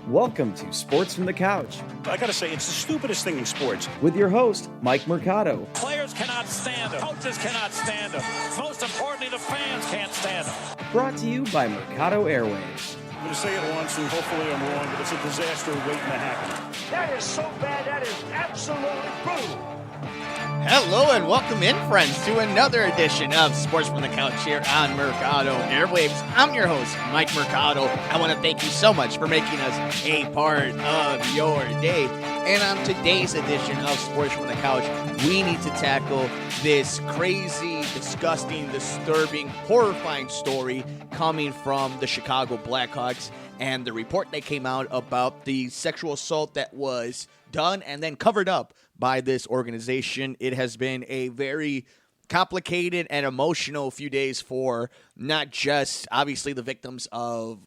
Welcome to Sports from the Couch I gotta say, it's the stupidest thing in sports. with your host, Mike Mercado. Players cannot stand him. Coaches cannot stand him. Most importantly, the fans can't stand him. Brought to you by Mercado Airwaves. I'm gonna say it once, and hopefully I'm wrong, but it's a disaster waiting to happen. That is so bad, that is absolutely brutal. Hello and welcome in, friends, to another edition of Sports from the Couch here on Mercado Airwaves. I'm your host, Mike Mercado. I want to thank you so much for making us a part of your day. And on today's edition of Sports from the Couch, we need to tackle this crazy, disgusting, disturbing, horrifying story coming from the Chicago Blackhawks and the report that came out about the sexual assault that was done and then covered up by this organization. It has been a very complicated and emotional few days for not just obviously the victims of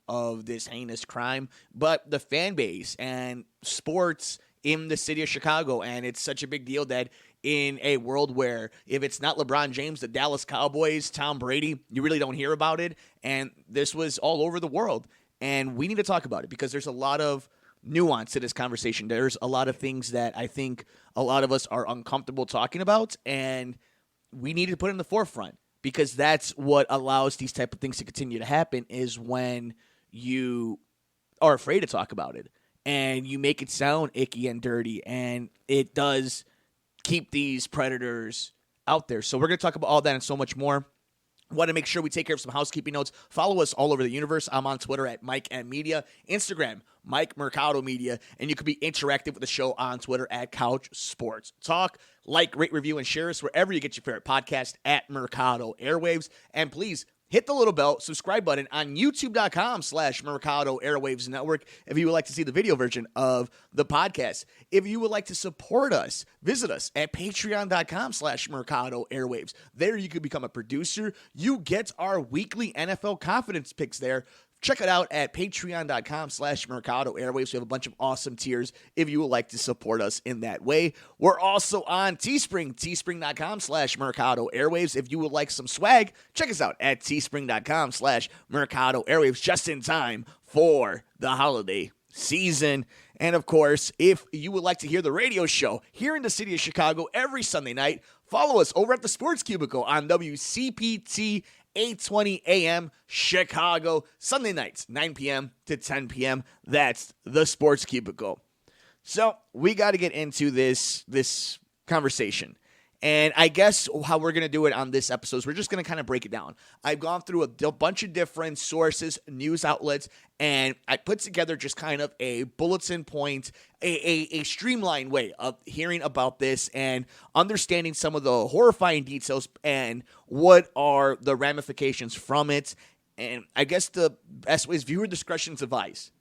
this heinous crime, but the fan base and sports in the city of Chicago. And it's such a big deal that in a world where if it's not LeBron James, the Dallas Cowboys, Tom Brady, you really don't hear about it. And this was all over the world. And we need to talk about it because there's a lot of nuance to this conversation. There's a lot of things that I think a lot of us are uncomfortable talking about, and we need to put in the forefront because that's what allows these type of things to continue to happen is when you are afraid to talk about it and you make it sound icky and dirty, and it does keep these predators out there. So we're going to talk about all that and so much more. Want to make sure we take care of some housekeeping notes. Follow us all over the universe. I'm on Twitter at Mike M Media, Instagram, Mike Mercado Media, and you can be interactive with the show on Twitter at Couch Sports Talk. Like, rate, review, and share us wherever you get your favorite podcast at Mercado Airwaves. And please hit the little bell, subscribe button on youtube.com/Mercado Airwaves Network if you would like to see the video version of the podcast. If you would like to support us, visit us at patreon.com/Mercado Airwaves. There you can become a producer. You get our weekly NFL confidence picks there. Check it out at patreon.com/Mercado Airwaves. We have a bunch of awesome tiers if you would like to support us in that way. We're also on Teespring, teespring.com/Mercado Airwaves. If you would like some swag, check us out at teespring.com/Mercado Airwaves just in time for the holiday season. And of course, if you would like to hear the radio show here in the city of Chicago every Sunday night, follow us over at the Sports Cubicle on WCPT 820 AM Chicago, Sunday nights, 9 p.m. to 10 p.m. That's the Sports Cubicle. So we got to get into this conversation. And I guess how we're going to do it on this episode is we're just going to kind of break it down. I've gone through a bunch of different sources, news outlets, and I put together just kind of a bulletin point, a streamlined way of hearing about this and understanding some of the horrifying details and what are the ramifications from it. And I guess the best way is viewer discretion is advised.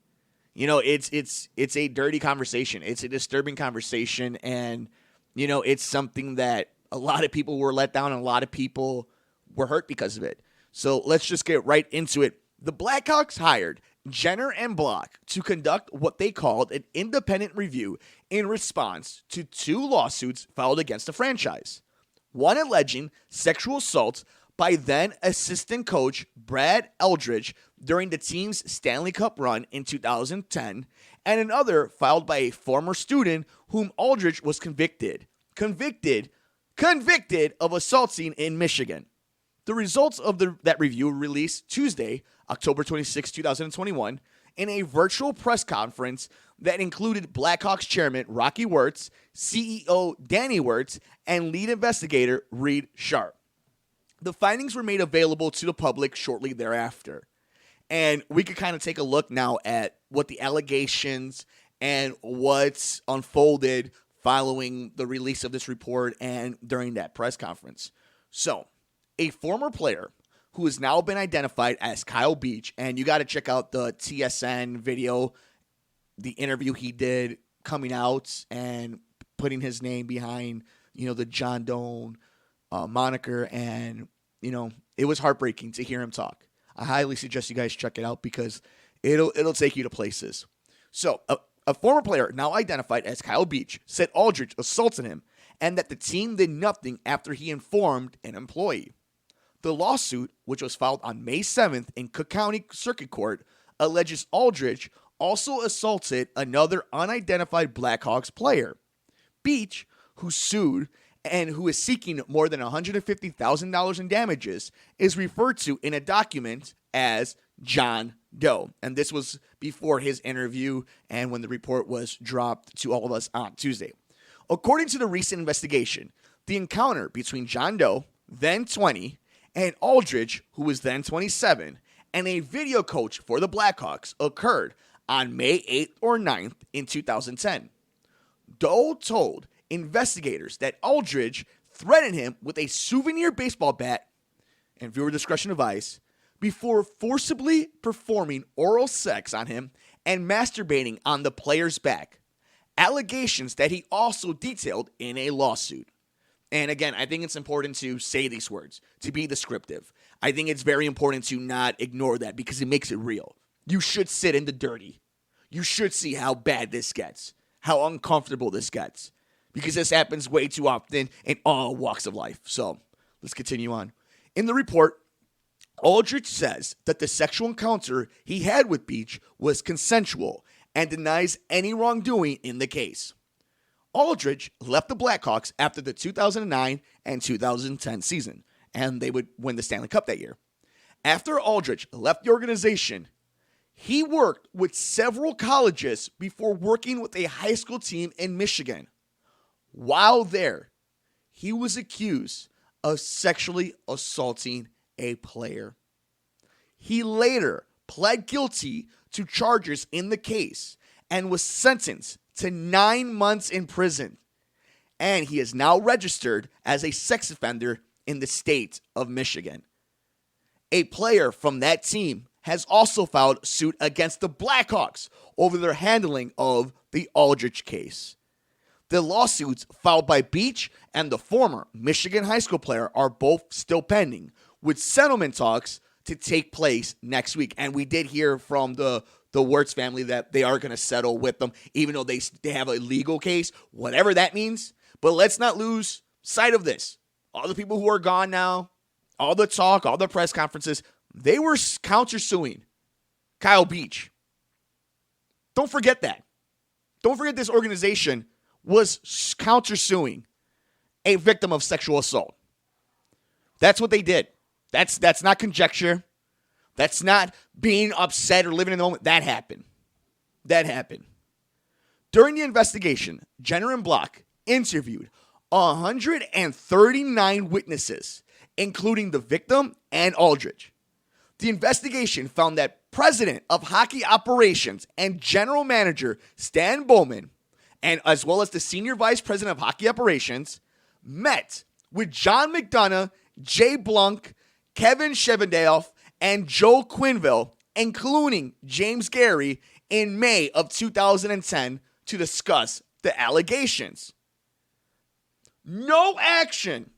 You know, it's a dirty conversation. It's a disturbing conversation, and you know, it's something that a lot of people were let down and a lot of people were hurt because of it. So let's just get right into it. The Blackhawks hired Jenner and Block to conduct what they called an independent review in response to two lawsuits filed against the franchise. One alleging sexual assault by then assistant coach Brad Eldridge during the team's Stanley Cup run in 2010, and another filed by a former student whom Eldridge was convicted of assaulting in Michigan. The results of that review were released Tuesday, October 26, 2021, in a virtual press conference that included Blackhawks chairman Rocky Wirtz, CEO Danny Wirtz, and lead investigator Reed Sharp. The findings were made available to the public shortly thereafter. And we could kind of take a look now at what the allegations and what's unfolded following the release of this report and during that press conference. So, a former player who has now been identified as Kyle Beach, and you got to check out the TSN video, the interview he did coming out and putting his name behind, you know, the John Doe moniker, and, you know, it was heartbreaking to hear him talk. I highly suggest you guys check it out because it'll take you to places. So, a former player now identified as Kyle Beach said Aldridge assaulted him and that the team did nothing after he informed an employee. The lawsuit, which was filed on May 7th in Cook County Circuit Court, alleges Aldridge also assaulted another unidentified Blackhawks player. Beach, who sued and who is seeking more than $150,000 in damages, is referred to in a document as John Doe. And this was before his interview and when the report was dropped to all of us on Tuesday. According to the recent investigation, the encounter between John Doe, then 20, and Aldridge, who was then 27, and a video coach for the Blackhawks occurred on May 8th or 9th in 2010. Doe told investigators that Aldridge threatened him with a souvenir baseball bat, and viewer discretion advised, before forcibly performing oral sex on him and masturbating on the player's back. Allegations that he also detailed in a lawsuit. And again, I think it's important to say these words, to be descriptive. I think it's very important to not ignore that because it makes it real. You should sit in the dirty. You should see how bad this gets, how uncomfortable this gets, because this happens way too often in all walks of life. So let's continue on. In the report, Aldridge says that the sexual encounter he had with Beach was consensual and denies any wrongdoing in the case. Aldridge left the Blackhawks after the 2009 and 2010 season, and they would win the Stanley Cup that year. After Aldridge left the organization, he worked with several colleges before working with a high school team in Michigan. While there, he was accused of sexually assaulting a player. He later pled guilty to charges in the case and was sentenced to 9 months in prison. And he is now registered as a sex offender in the state of Michigan. A player from that team has also filed suit against the Blackhawks over their handling of the Aldridge case. The lawsuits filed by Beach and the former Michigan high school player are both still pending, with settlement talks to take place next week. And we did hear from the Wirtz family that they are going to settle with them, even though they have a legal case, whatever that means. But let's not lose sight of this. All the people who are gone now, all the talk, all the press conferences, they were countersuing Kyle Beach. Don't forget that. Don't forget this organization was countersuing a victim of sexual assault. That's what they did. That's not conjecture. That's not being upset or living in the moment. That happened. That happened. During the investigation, Jenner and Block interviewed 139 witnesses, including the victim and Aldridge. The investigation found that President of Hockey Operations and General Manager Stan Bowman, and as well as the Senior Vice President of Hockey Operations, met with John McDonough, Jay Blunk, Kevin Shevendale, and Joe Quenneville, including James Gary, in May of 2010 to discuss the allegations. No action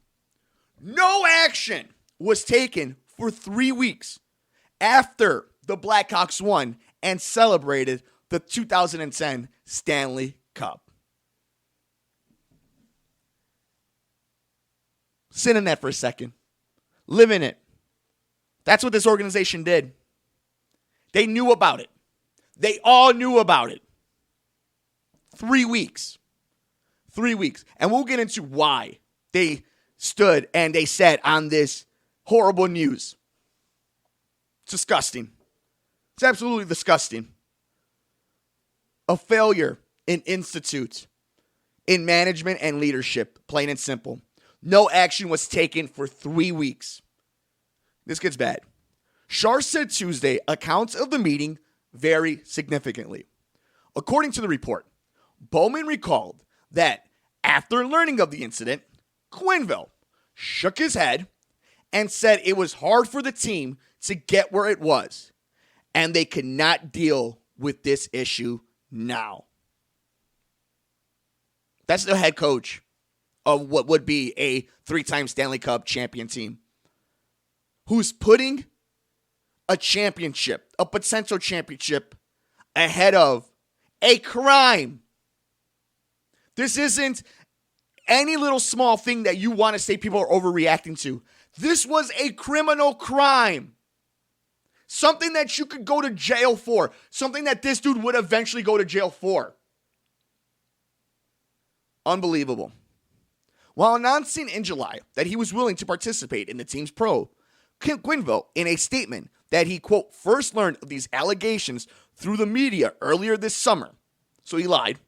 was taken for 3 weeks after the Blackhawks won and celebrated the 2010 Stanley Cup. Sit in that for a second. Live in it. That's what this organization did. They knew about it. They all knew about it. 3 weeks. 3 weeks. And we'll get into why they stood and they said on this horrible news. It's disgusting. It's absolutely disgusting. A failure in institute, in management and leadership, plain and simple. No action was taken for 3 weeks. This gets bad. Shar said Tuesday accounts of the meeting vary significantly. According to the report, Bowman recalled that after learning of the incident, Quenneville shook his head and said it was hard for the team to get where it was, and they could not deal with this issue now. That's the head coach of what would be a 3-time Stanley Cup champion team, who's putting a championship, a potential championship, ahead of a crime. This isn't any little small thing that you want to say people are overreacting to. This was a criminal crime. Something that you could go to jail for. Something that this dude would eventually go to jail for. Unbelievable. While announcing in July that he was willing to participate in the team's pro, Quenneville, in a statement that he, quote, first learned of these allegations through the media earlier this summer. So he lied.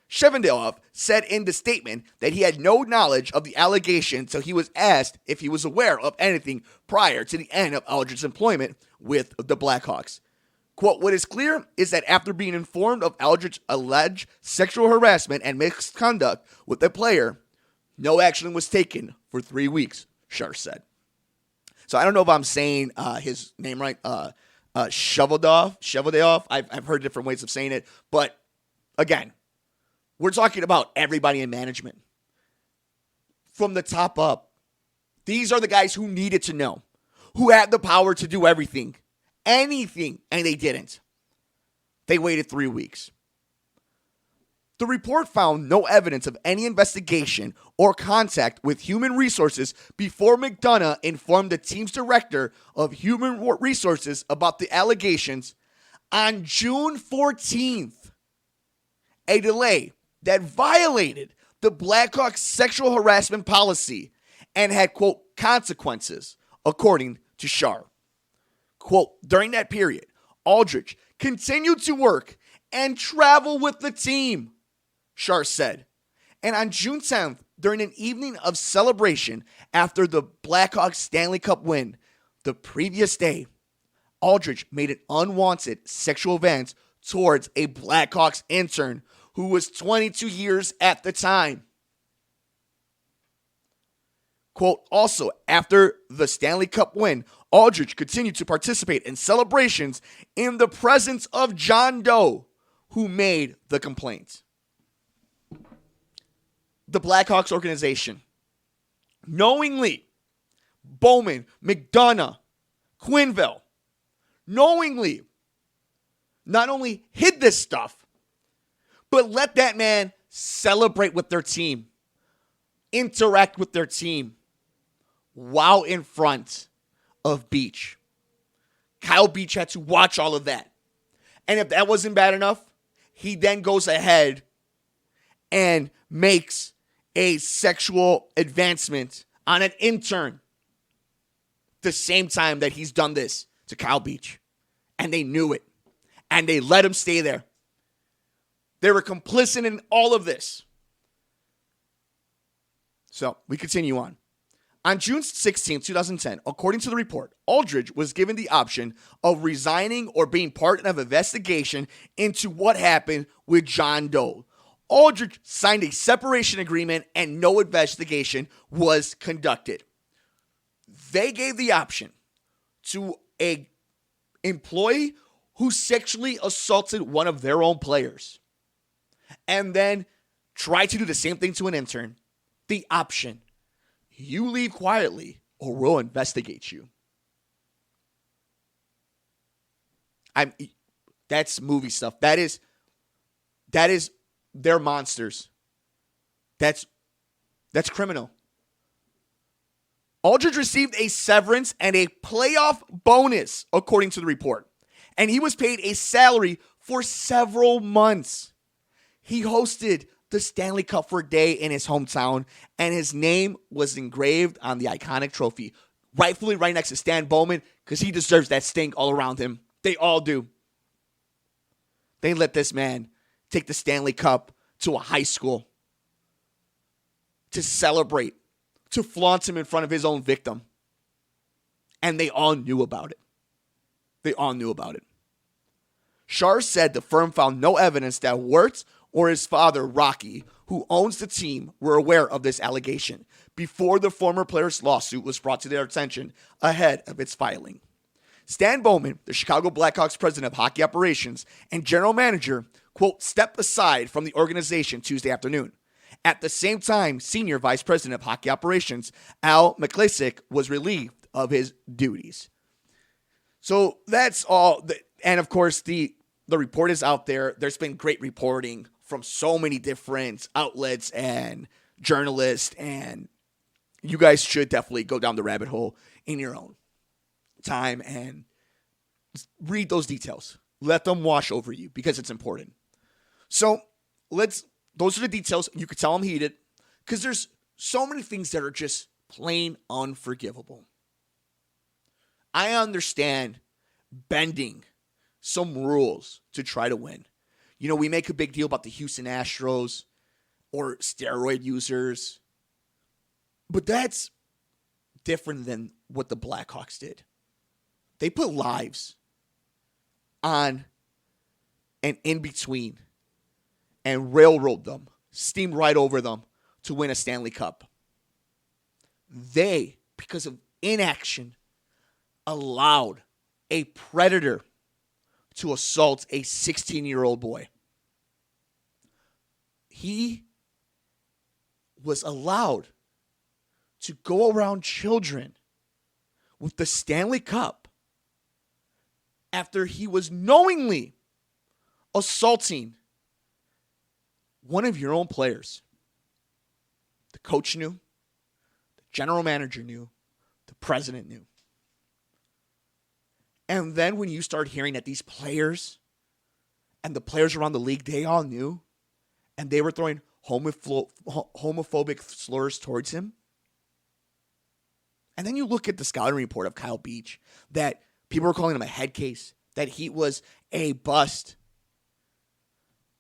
Shevendalov said in the statement that he had no knowledge of the allegation until he was asked if he was aware of anything prior to the end of Aldridge's employment with the Blackhawks. Quote, what is clear is that after being informed of Aldridge's alleged sexual harassment and misconduct with the player, no action was taken for 3 weeks, Shar said. So I don't know if I'm saying his name right, Shevendalov. I've heard different ways of saying it, but again, we're talking about everybody in management. From the top up. These are the guys who needed to know. Who had the power to do everything. Anything. And they didn't. They waited 3 weeks. The report found no evidence of any investigation or contact with human resources before McDonough informed the team's director of human resources about the allegations on June 14th. A delay that violated the Blackhawks sexual harassment policy and had, quote, consequences, according to Shar. Quote, during that period, Aldridge continued to work and travel with the team, Shar said. And on June 10th, during an evening of celebration after the Blackhawks Stanley Cup win, the previous day, Aldridge made an unwanted sexual advance towards a Blackhawks intern who was 22 years at the time. Quote, also, after the Stanley Cup win, Aldridge continued to participate in celebrations in the presence of John Doe, who made the complaint. The Blackhawks organization, knowingly, Bowman, McDonough, Quenneville, knowingly, not only hid this stuff, but let that man celebrate with their team, interact with their team while in front of Beach. Kyle Beach had to watch all of that. And if that wasn't bad enough, he then goes ahead and makes a sexual advancement on an intern the same time that he's done this to Kyle Beach. And they knew it. And they let him stay there. They were complicit in all of this. So we continue on. On June 16, 2010, according to the report, Aldridge was given the option of resigning or being part of an investigation into what happened with John Doe. Aldridge signed a separation agreement and no investigation was conducted. They gave the option to an employee who sexually assaulted one of their own players and then tried to do the same thing to an intern. The option. You leave quietly or we'll investigate you. That's movie stuff. That is they're monsters. That's criminal. Aldridge received a severance and a playoff bonus, according to the report. And he was paid a salary for several months. He hosted the Stanley Cup for a day in his hometown, and his name was engraved on the iconic trophy, rightfully right next to Stan Bowman, because he deserves that stink all around him. They all do. They let this man take the Stanley Cup to a high school to celebrate, to flaunt him in front of his own victim. And they all knew about it. They all knew about it. Shar said the firm found no evidence that Wirtz or his father, Rocky, who owns the team, were aware of this allegation before the former player's lawsuit was brought to their attention ahead of its filing. Stan Bowman, the Chicago Blackhawks president of hockey operations and general manager, quote, stepped aside from the organization Tuesday afternoon. At the same time, senior vice president of hockey operations, Al McClasick, was relieved of his duties. So that's all. And of course, the report is out there. There's been great reporting from so many different outlets and journalists, and you guys should definitely go down the rabbit hole in your own time and read those details. Let them wash over you because it's important. So those are the details. You could tell I'm heated because there's so many things that are just plain unforgivable. I understand bending some rules to try to win. We make a big deal about the Houston Astros or steroid users, but that's different than what the Blackhawks did. They put lives on and in between and railroad them, steamed right over them to win a Stanley Cup. They, because of inaction, allowed a predator to assault a 16-year-old boy. He was allowed to go around children with the Stanley Cup after he was knowingly assaulting one of your own players. The coach knew, the general manager knew, the president knew. And then when you start hearing that these players and the players around the league, they all knew, and they were throwing homophobic slurs towards him. And then you look at the scouting report of Kyle Beach, that people were calling him a head case, that he was a bust.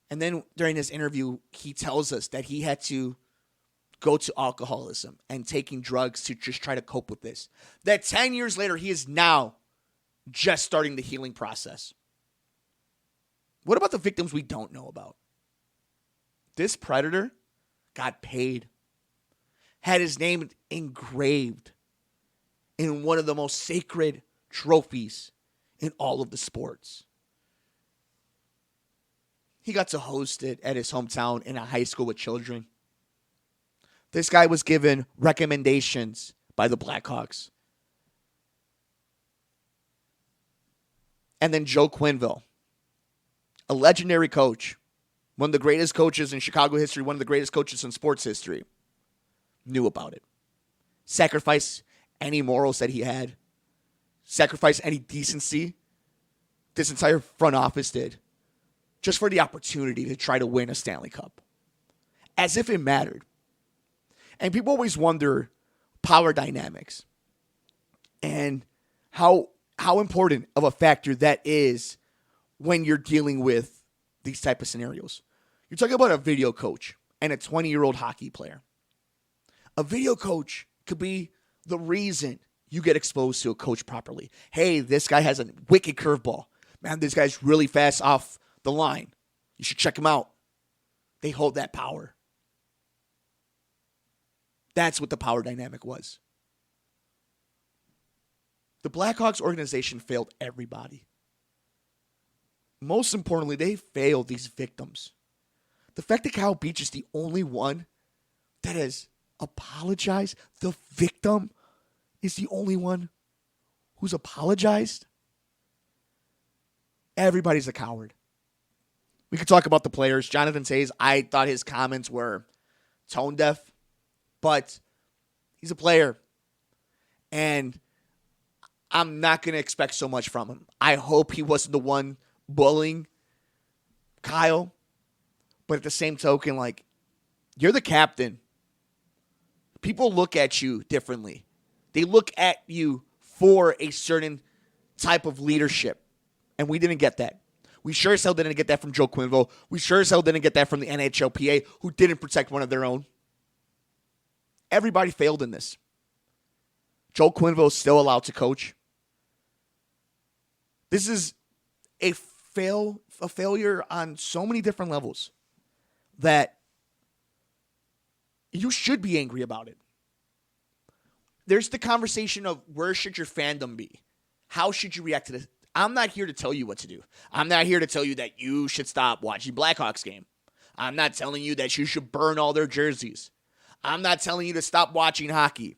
And then during his interview, he tells us that he had to go to alcoholism and taking drugs to just try to cope with this. That 10 years later, he is now just starting the healing process. What about the victims we don't know about? This predator got paid, had his name engraved in one of the most sacred trophies in all of the sports. He got to host it at his hometown in a high school with children. This guy was given recommendations by the Blackhawks. And then Joe Quenneville, a legendary coach, one of the greatest coaches in Chicago history, one of the greatest coaches in sports history, knew about it. Sacrificed any morals that he had. Sacrificed any decency this entire front office did just for the opportunity to try to win a Stanley Cup. As if it mattered. And people always wonder power dynamics and how important of a factor that is when you're dealing with these type of scenarios. You're talking about a video coach and a 20-year-old hockey player. A video coach could be the reason you get exposed to a coach properly. Hey, this guy has a wicked curveball. Man, this guy's really fast off the line. You should check him out. They hold that power. That's what the power dynamic was. The Blackhawks organization failed everybody. Most importantly, they failed these victims. The fact that Kyle Beach is the only one that has apologized, the victim is the only one who's apologized. Everybody's a coward. We could talk about the players. Jonathan Toews, I thought his comments were tone deaf, but he's a player. And I'm not going to expect so much from him. I hope he wasn't the one bullying Kyle. But at the same token, like, you're the captain. People look at you differently. They look at you for a certain type of leadership. And we didn't get that. We sure as hell didn't get that from Joe Quenneville. We sure as hell didn't get that from the NHLPA, who didn't protect one of their own. Everybody failed in this. Joe Quenneville is still allowed to coach. This is a failure on so many different levels that you should be angry about it. There's the conversation of where should your fandom be? How should you react to this? I'm not here to tell you what to do. I'm not here to tell you that you should stop watching Blackhawks game. I'm not telling you that you should burn all their jerseys. I'm not telling you to stop watching hockey.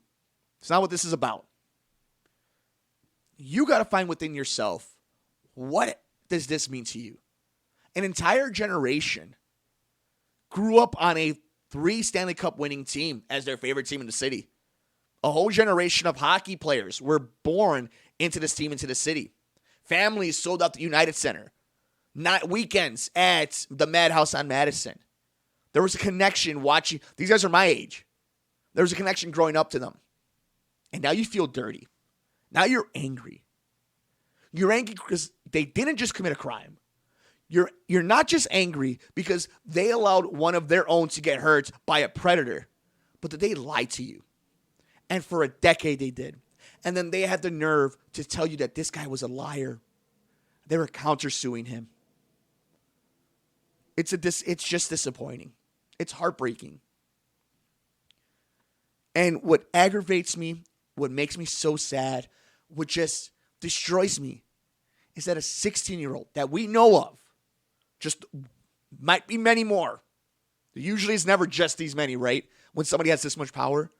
It's not what this is about. You got to find within yourself, what does this mean to you? An entire generation grew up on a 3 Stanley Cup winning team as their favorite team in the city. A whole generation of hockey players were born into this team, into the city. Families sold out the United Center. Not weekends at the Madhouse on Madison. There was a connection watching. These guys are my age. There was a connection growing up to them. And now you feel dirty. Now you're angry. You're angry because they didn't just commit a crime. You're not just angry because they allowed one of their own to get hurt by a predator, but that they lied to you. And for a decade they did. And then they had the nerve to tell you that this guy was a liar. They were countersuing him. It's just disappointing. It's heartbreaking. And what aggravates me, what makes me so sad, what just destroys me, is that a 16-year-old that we know of, just might be many more. Usually it's never just these many, right? When somebody has this much power,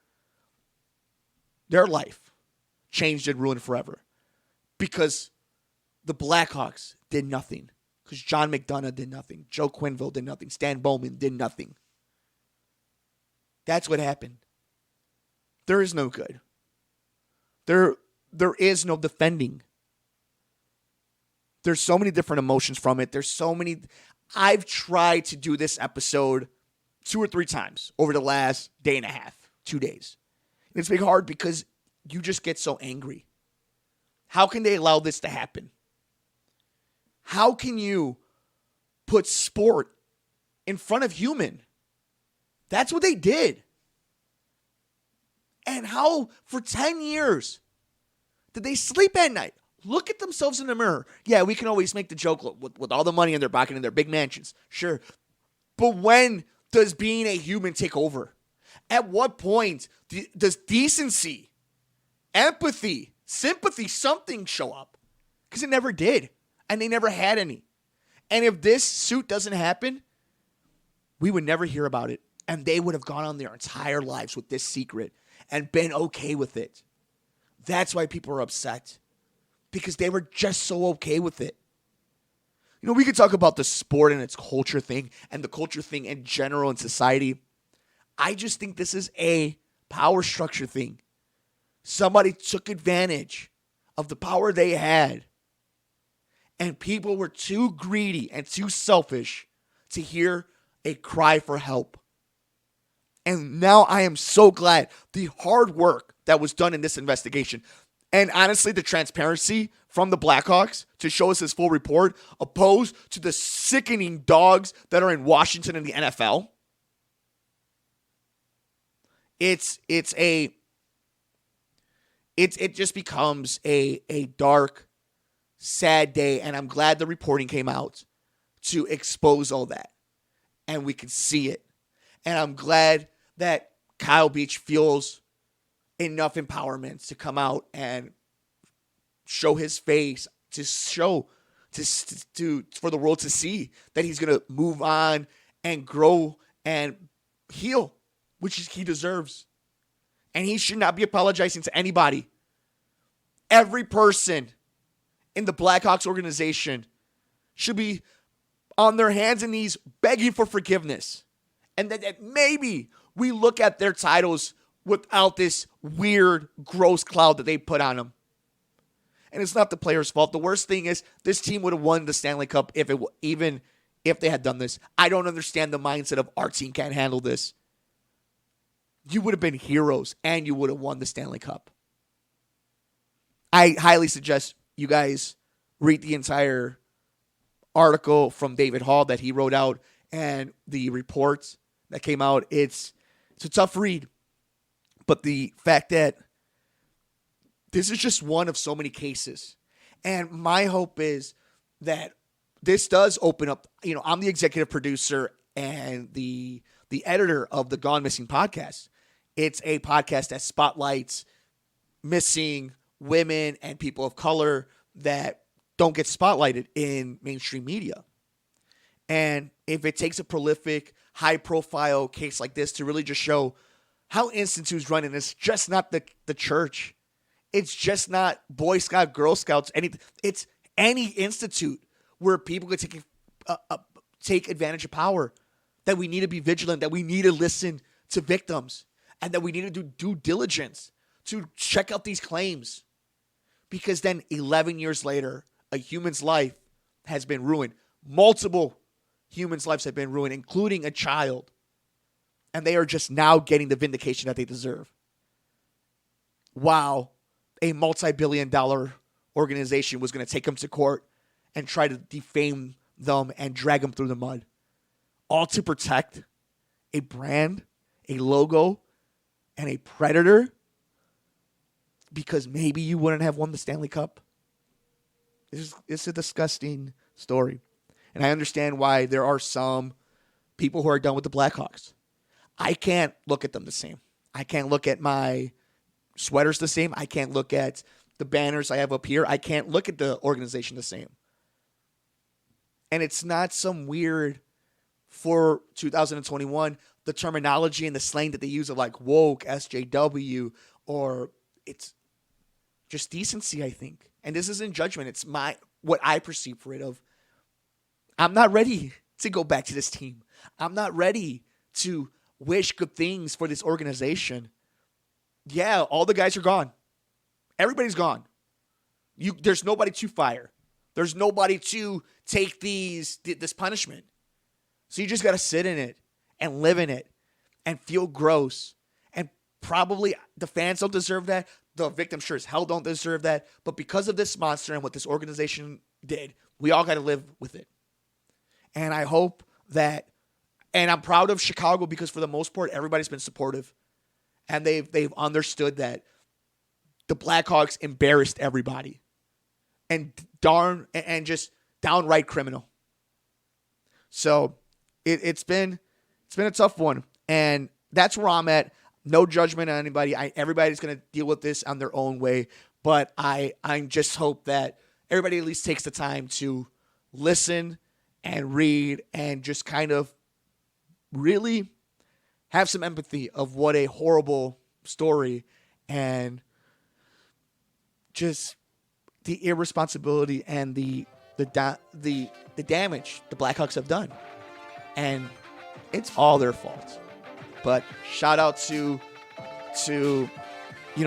their life changed and ruined forever. Because the Blackhawks did nothing. Because John McDonough did nothing. Joe Quenneville did nothing. Stan Bowman did nothing. That's what happened. There is no good. There is no defending. There's so many different emotions from it. There's so many. I've tried to do this episode 2 or 3 times over the last day and a half, 2 days. And it's been hard because you just get so angry. How can they allow this to happen? How can you put sport in front of human? That's what they did. And how, for 10 years, did they sleep at night? Look at themselves in the mirror. Yeah, we can always make the joke with all the money in their pocket and their big mansions. Sure. But when does being a human take over? At what point does decency, empathy, sympathy, something show up? Because it never did. And they never had any. And if this suit doesn't happen, we would never hear about it. And they would have gone on their entire lives with this secret and been okay with it. That's why people are upset. Because they were just so okay with it. You know, we could talk about the sport and its culture thing and the culture thing in general in society. I just think this is a power structure thing. Somebody took advantage of the power they had. And people were too greedy and too selfish to hear a cry for help. And now I am so glad the hard work that was done in this investigation, and honestly, the transparency from the Blackhawks to show us this full report, opposed to the sickening dogs that are in Washington and the NFL. It just becomes a dark, sad day, and I'm glad the reporting came out to expose all that, and we can see it. And I'm glad that Kyle Beach feels enough empowerment to come out and show his face, to show for the world to see that he's going to move on and grow and heal, which he deserves. And he should not be apologizing to anybody. Every person in the Blackhawks organization should be on their hands and knees begging for forgiveness. And that maybe we look at their titles without this weird, gross cloud that they put on them. And it's not the players' fault. The worst thing is this team would have won the Stanley Cup even if they had done this. I don't understand the mindset of our team can't handle this. You would have been heroes and you would have won the Stanley Cup. I highly suggest you guys read the entire article from David Hall that he wrote out and the reports that came out. It's a tough read. But the fact that this is just one of so many cases. And my hope is that this does open up. You know, I'm the executive producer and the editor of the Gone Missing podcast. It's a podcast that spotlights missing women and people of color that don't get spotlighted in mainstream media. And if it takes a prolific, high-profile case like this to really just show how Institute's running, it's just not the church. It's just not Boy Scout, Girl Scouts. It's any institute where people can take advantage of power. That we need to be vigilant. That we need to listen to victims. And that we need to do due diligence to check out these claims. Because then 11 years later, a human's life has been ruined. Multiple humans' lives have been ruined, including a child. And they are just now getting the vindication that they deserve. Wow. A multi-billion-dollar organization was going to take them to court and try to defame them and drag them through the mud. All to protect a brand, a logo, and a predator because maybe you wouldn't have won the Stanley Cup. It's a disgusting story. And I understand why there are some people who are done with the Blackhawks. I can't look at them the same. I can't look at my sweaters the same. I can't look at the banners I have up here. I can't look at the organization the same. And it's not some weird, for 2021, the terminology and the slang that they use of like woke, SJW, or it's just decency, I think. And this isn't judgment. It's what I perceive for it of, I'm not ready to go back to this team. I'm not ready to wish good things for this organization. Yeah, all the guys are gone. Everybody's gone. There's nobody to fire. There's nobody to take this punishment. So you just got to sit in it and live in it and feel gross. And probably the fans don't deserve that. The victims sure as hell don't deserve that. But because of this monster and what this organization did, we all got to live with it. And I hope that, and I'm proud of Chicago because for the most part, everybody's been supportive. And they've understood that the Blackhawks embarrassed everybody. And just downright criminal. So it's been a tough one. And that's where I'm at. No judgment on anybody. Everybody's going to deal with this on their own way. But I just hope that everybody at least takes the time to listen and read and just kind of really have some empathy of what a horrible story and just the irresponsibility and the damage the Blackhawks have done. And it's all their fault. But shout out to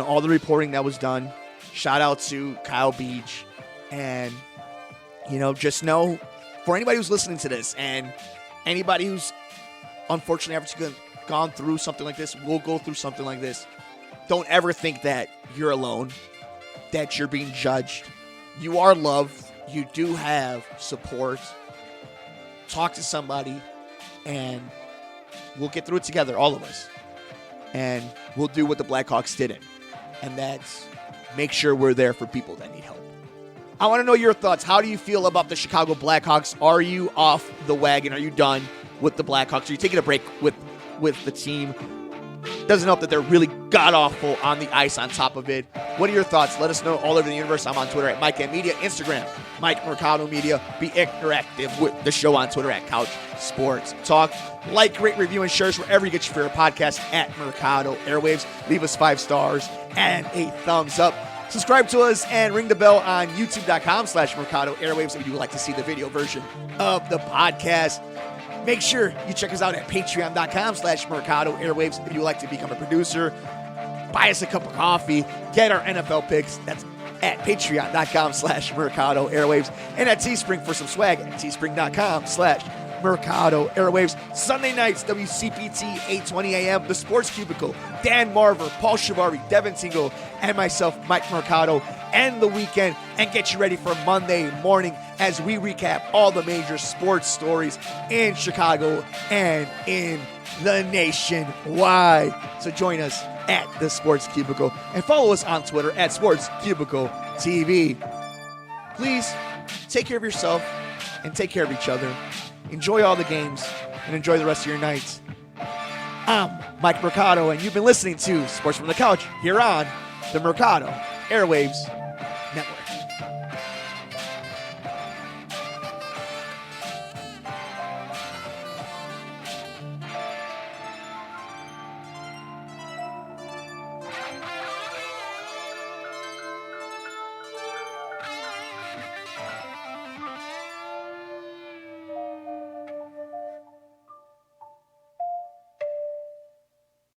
all the reporting that was done. Shout out to Kyle Beach. And, just know, for anybody who's listening to this and anybody who's unfortunately ever gone through something like this, will go through something like this, don't ever think that you're alone, that you're being judged. You are loved. You do have support. Talk to somebody, and we'll get through it together, all of us. And we'll do what the Blackhawks didn't, and that's make sure we're there for people that need help. I want to know your thoughts. How do you feel about the Chicago Blackhawks? Are you off the wagon? Are you done with the Blackhawks? Are you taking a break with the team? Doesn't help that they're really god-awful on the ice on top of it. What are your thoughts? Let us know all over the universe. I'm on Twitter at Mike M Media, Instagram, Mike Mercado Media. Be interactive with the show on Twitter at Couch Sports Talk. Like, rate, review, and shares wherever you get your favorite podcast at Mercado Airwaves. Leave us 5 stars and a thumbs up. Subscribe to us and ring the bell on youtube.com/Mercado Airwaves if you would like to see the video version of the podcast. Make sure you check us out at patreon.com/Mercado Airwaves if you would like to become a producer. Buy us a cup of coffee. Get our NFL picks. That's at patreon.com/Mercado Airwaves. And at Teespring for some swag at teespring.com/Mercado Airwaves. Sunday nights, WCPT 8:20 a.m. The Sports Cubicle. Dan Marver, Paul Shivari, Devin Tingle, and myself, Mike Mercado. End the weekend and get you ready for Monday morning as we recap all the major sports stories in Chicago and in the nation-wide. So join us at the Sports Cubicle and follow us on Twitter at Sports Cubicle TV. Please take care of yourself and take care of each other. Enjoy all the games and enjoy the rest of your nights. I'm Mike Mercado, and you've been listening to Sports from the Couch here on the Mercado Airwaves